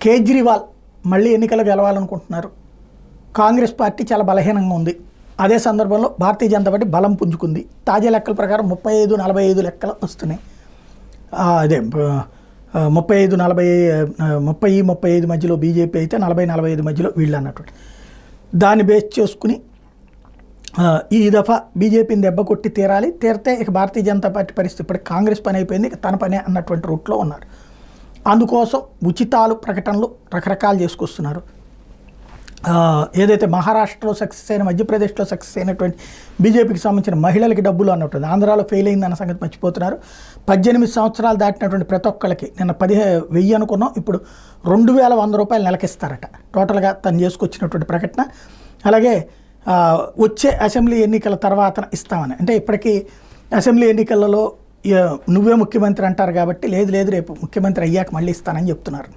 కేజ్రీవాల్ మళ్ళీ ఎన్నికలు గెలవాలనుకుంటున్నారు. కాంగ్రెస్ పార్టీ చాలా బలహీనంగా ఉంది. అదే సందర్భంలో భారతీయ జనతా పార్టీ బలం పుంజుకుంది. తాజా లెక్కల ప్రకారం 35-45 లెక్కలు వస్తున్నాయి. అదే 30-35 మధ్యలో బీజేపీ అయితే 40-45 మధ్యలో వీళ్ళు అన్నటువంటి దాన్ని బేస్ చేసుకుని ఈ దఫా బీజేపీని దెబ్బ కొట్టి తీరితే ఇక భారతీయ జనతా పార్టీ పరిస్థితి ఇప్పటికి కాంగ్రెస్ పని అయిపోయింది, ఇక తన పనే అన్నటువంటి రూట్లో ఉన్నారు. అందుకోసం ఉచితాలు ప్రకటనలు రకరకాలు చేసుకొస్తున్నారు. ఏదైతే మహారాష్ట్రలో సక్సెస్ అయిన, మధ్యప్రదేశ్లో సక్సెస్ అయినటువంటి బీజేపీకి సంబంధించిన మహిళలకి డబ్బులు అన్నట్టుంది. ఆంధ్రాలో ఫెయిల్ అయిందన్న సంగతి మర్చిపోతున్నారు. 18 సంవత్సరాలు దాటినటువంటి ప్రతి ఒక్కళ్ళకి నిన్న 10,000 అనుకున్నాం, ఇప్పుడు 2,100 రూపాయలు నెలకిస్తారట. టోటల్గా తను చేసుకొచ్చినటువంటి ప్రకటన. అలాగే వచ్చే అసెంబ్లీ ఎన్నికల తర్వాత ఇస్తామని, అంటే ఇప్పటికీ అసెంబ్లీ ఎన్నికలలో నువ్వే ముఖ్యమంత్రి అంటారు కాబట్టి లేదు రేపు ముఖ్యమంత్రి అయ్యాక మళ్ళీ ఇస్తానని చెప్తున్నారు.